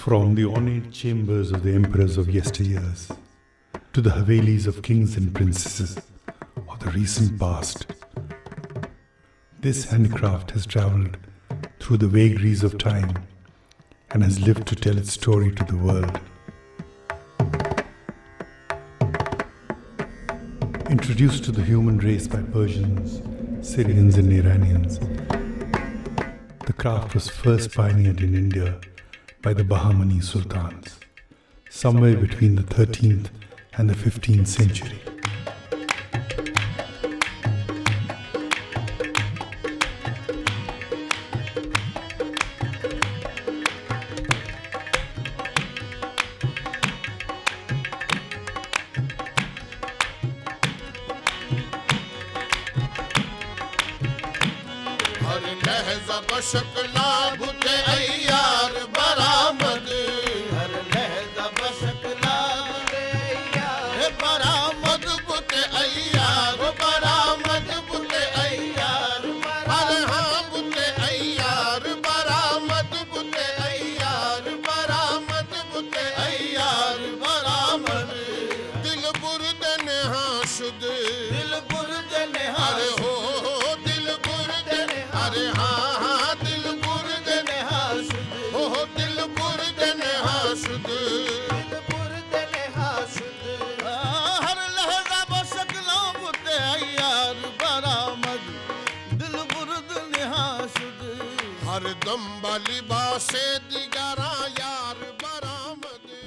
From the ornate chambers of the emperors of yesteryears to the havelis of kings and princesses of the recent past, this handicraft has travelled through the vagaries of time and has lived to tell its story to the world. Introduced to the human race by Persians, Syrians and Iranians, the craft was first pioneered in India by the Bahmani sultans, somewhere between the 13th and the 15th century.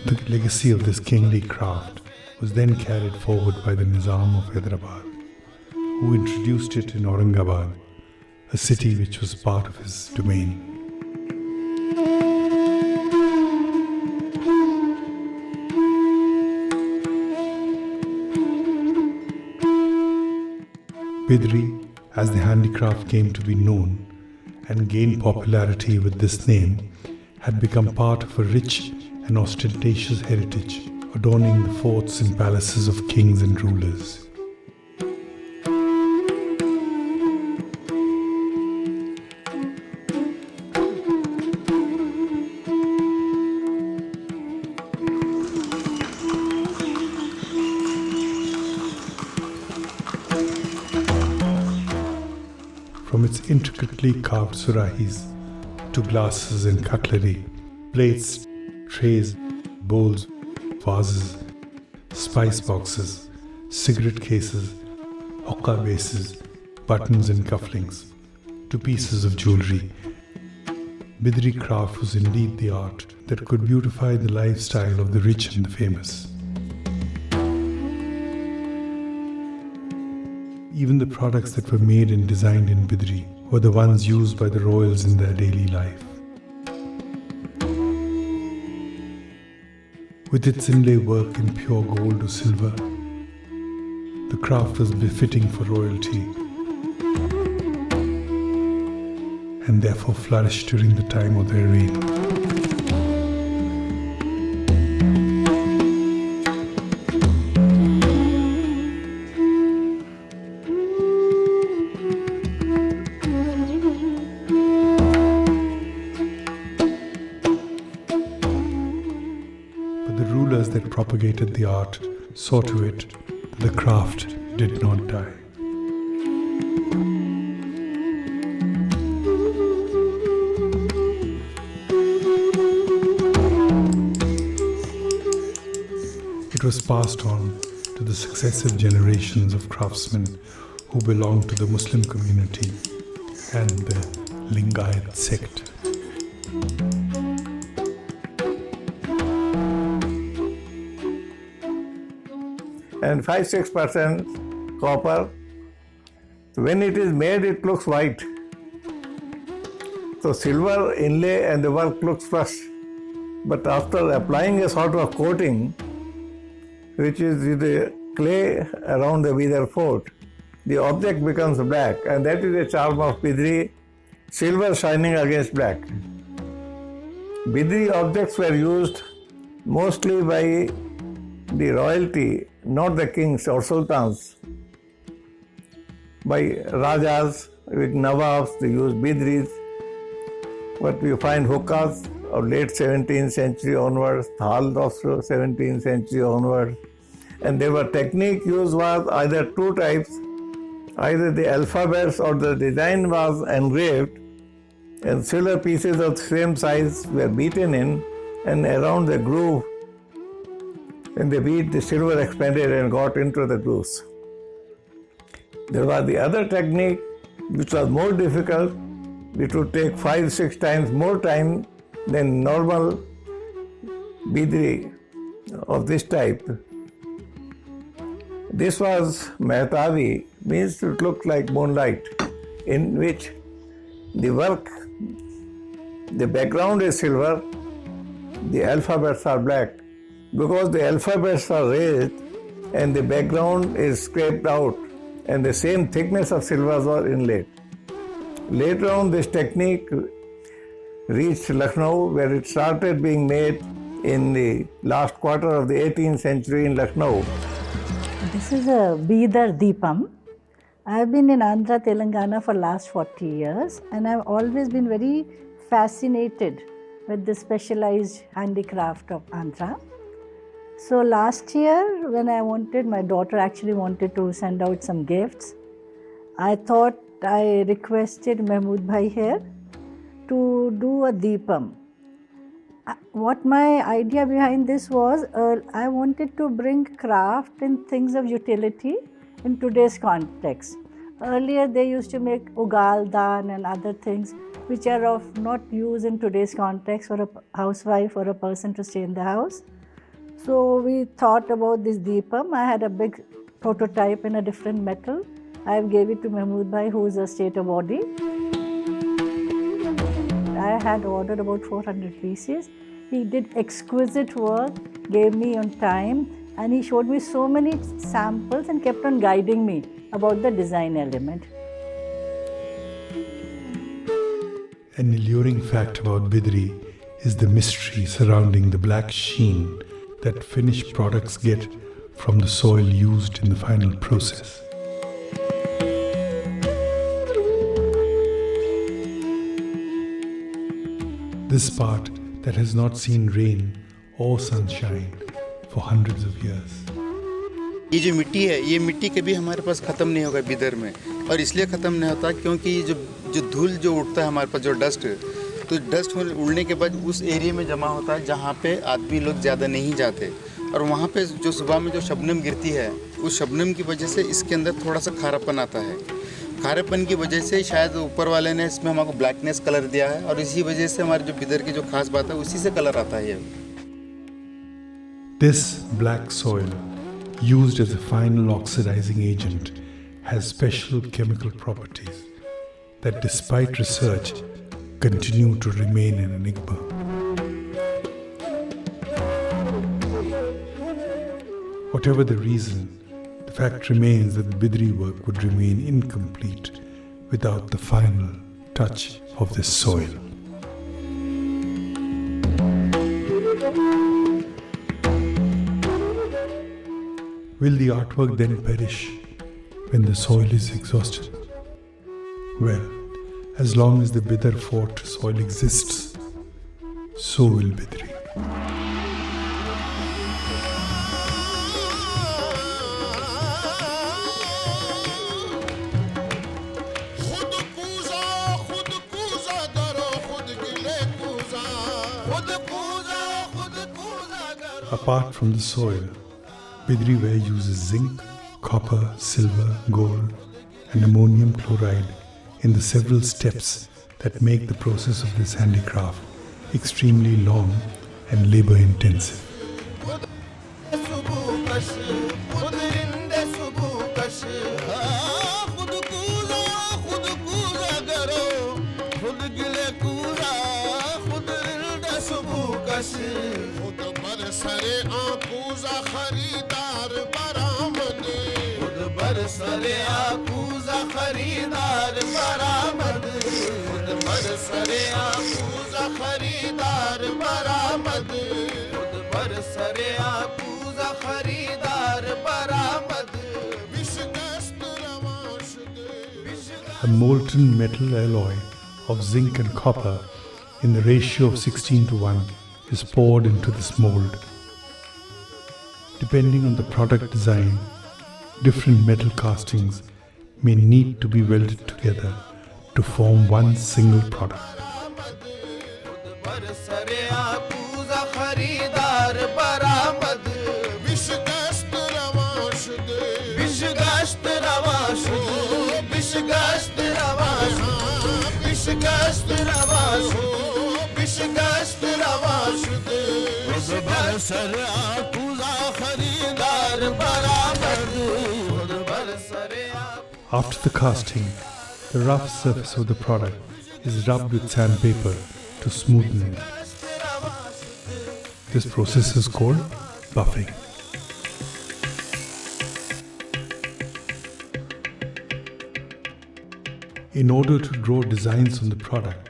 The legacy of this kingly craft was then carried forward by the Nizam of Hyderabad, who introduced it in Aurangabad, a city which was part of his domain. BIDRI, as the handicraft came to be known and gained popularity with this name, had become part of a rich and ostentatious heritage, adorning the forts and palaces of kings and rulers. From its intricately carved surahis to glasses and cutlery, plates, trays, bowls, vases, spice boxes, cigarette cases, hookah bases, buttons and cufflinks, to pieces of jewellery. BIDRI craft was indeed the art that could beautify the lifestyle of the rich and the famous. Even the products that were made and designed in BIDRI were the ones used by the royals in their daily life. With its inlay work in pure gold or silver, the craft was befitting for royalty and therefore flourished during the time of their reign. That propagated the art saw to it that the craft did not die. It was passed on to the successive generations of craftsmen who belonged to the Muslim community and the Lingayat sect. And 5-6% copper. When it is made, it looks white. So silver inlay and the work looks fresh. But after applying a sort of coating, which is the clay around the BIDAR fort, the object becomes black, and that is the charm of BIDRI, silver shining against black. BIDRI objects were used mostly by the royalty, not the kings or sultans. By Rajas, with Nawabs, they use BIDRIs. But we find hookahs of late 17th century onwards, Thal of 17th century onwards. And there were technique used was either two types, either the alphabets or the design was engraved and silver pieces of the same size were beaten in, and around the groove, when they beat, the silver expanded and got into the grooves. There was the other technique which was more difficult. It would take 5-6 times more time than normal BIDRI of this type. This was Mehtavi, means it looked like moonlight, in which the work, the background is silver, the alphabets are black. Because the alphabets are raised and the background is scraped out and the same thickness of silvers are inlaid. Later on, this technique reached Lucknow, where it started being made in the last quarter of the 18th century in Lucknow. This is a BIDAR Deepam. I have been in Andhra, Telangana for last 40 years, and I've always been very fascinated with the specialized handicraft of Andhra. So last year, when my daughter actually wanted to send out some gifts, I requested Mahmood Bhai here to do a Deepam. What my idea behind this was, I wanted to bring craft and things of utility in today's context. Earlier they used to make ugal, daan and other things which are of not use in today's context for a housewife or a person to stay in the house. So we thought about this Deepam. I had a big prototype in a different metal. I gave it to Mahmood Bhai, who is a state body. I had ordered about 400 pieces. He did exquisite work, gave me on time, and he showed me so many samples and kept on guiding me about the design element. An alluring fact about BIDRI is the mystery surrounding the black sheen that finished products get from the soil used in the final process. This part that has not seen rain or sunshine for hundreds of years. ये जो मिट्टी है, ये मिट्टी कभी हमारे पास ख़त्म नहीं होगा बिदर में, और इसलिए ख़त्म नहीं होता क्योंकि जो धूल जो उड़ता है हमारे पास, जो डस्ट, तो डस्ट उड़ने के बाद उस एरिया में जमा होता है जहाँ पे आदमी लोग ज़्यादा नहीं जाते, और वहाँ पे जो सुबह में जो शबनम गिरती है, उस शबनम की वजह से इसके अंदर थोड़ा सा खारापन आता है. खारेपन की वजह से शायद ऊपर वाले ने इसमें हमको ब्लैकनेस कलर दिया है, और इसी वजह से हमारे जो बिदर की जो खास बात है उसी से कलर आता है. This black soil, used as a final oxidizing agent, has special chemical properties that, despite research, continue to remain an enigma. Whatever the reason, the fact remains that the BIDRI work would remain incomplete without the final touch of this soil. Will the artwork then perish when the soil is exhausted? Well, as long as the BIDAR fort soil exists, so will BIDRI. Apart from the soil, BIDRI ware uses zinc, copper, silver, gold, and ammonium chloride in the several steps that make the process of this handicraft extremely long and labor intensive. A molten metal alloy of zinc and copper in the ratio of 16:1 is poured into this mold. Depending on the product design, different metal castings may need to be welded together to form one single product. After the casting, the rough surface of the product is rubbed with sandpaper to smoothen it. This process is called buffing. In order to draw designs on the product,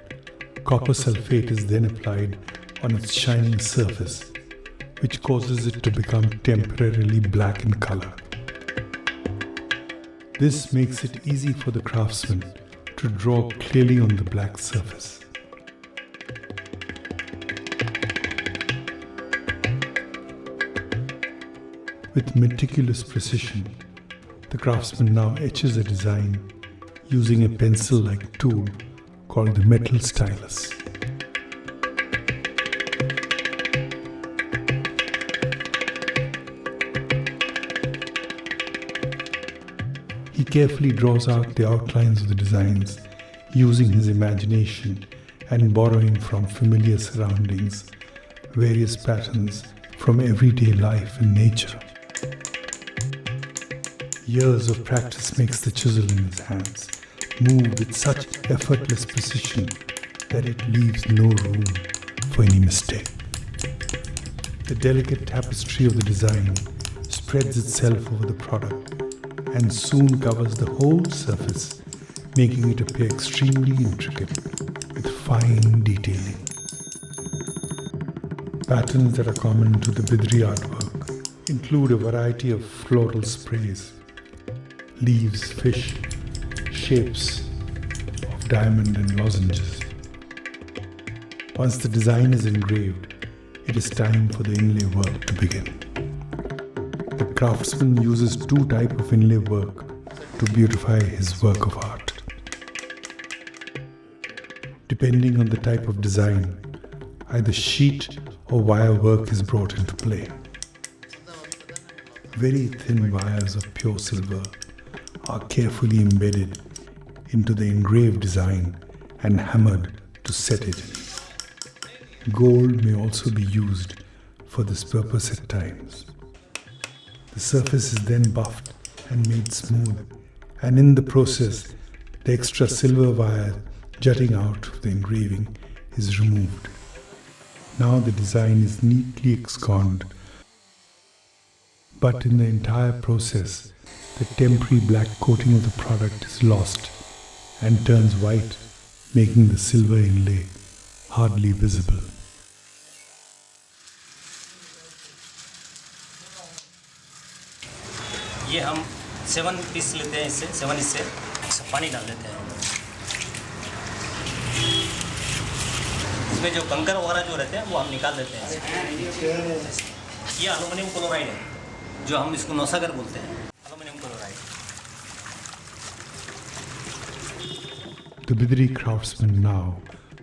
copper sulfate is then applied on its shining surface, which causes it to become temporarily black in color. This makes it easy for the craftsman to draw clearly on the black surface. With meticulous precision, the craftsman now etches a design using a pencil-like tool called the metal stylus. He carefully draws out the outlines of the designs using his imagination and borrowing from familiar surroundings various patterns from everyday life and nature. Years of practice makes the chisel in his hands move with such effortless precision that it leaves no room for any mistake. The delicate tapestry of the design spreads itself over the product and soon covers the whole surface, making it appear extremely intricate with fine detailing. Patterns that are common to the BIDRI artwork include a variety of floral sprays, leaves, fish, shapes of diamond and lozenges. Once the design is engraved, it is time for the inlay work to begin. The craftsman uses two types of inlay work to beautify his work of art. Depending on the type of design, either sheet or wire work is brought into play. Very thin wires of pure silver are carefully embedded into the engraved design and hammered to set it in. Gold may also be used for this purpose at times. The surface is then buffed and made smooth, and in the process, the extra silver wire jutting out of the engraving is removed. Now the design is neatly ensconced, but in the entire process, the temporary black coating of the product is lost and turns white, making the silver inlay hardly visible. ये हम 7 piece लेते हैं, इससे 7 इससे पानी डाल देते हैं। इसमें जो कंकर वगैरह जो रहते हैं वो हम निकाल देते हैं। ये एल्युमिनियम क्लोराइड है, जो हम इसको नौसागर बोलते हैं, aluminium chloride. The BIDRI craftsman now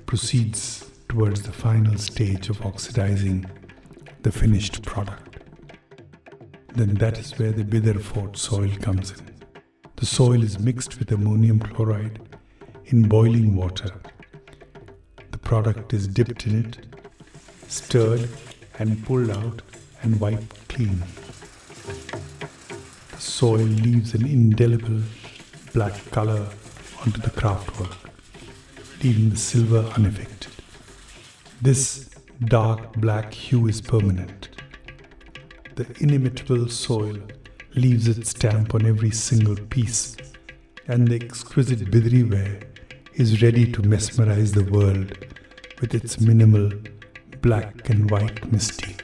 proceeds towards the final stage of oxidizing the finished product. Then that is where the BIDAR fort soil comes in. The soil is mixed with ammonium chloride in boiling water. The product is dipped in it, stirred and pulled out and wiped clean. The soil leaves an indelible black color onto the craftwork, leaving the silver unaffected. This dark black hue is permanent. The inimitable soil leaves its stamp on every single piece, and the exquisite BIDRI ware is ready to mesmerize the world with its minimal black and white mystique.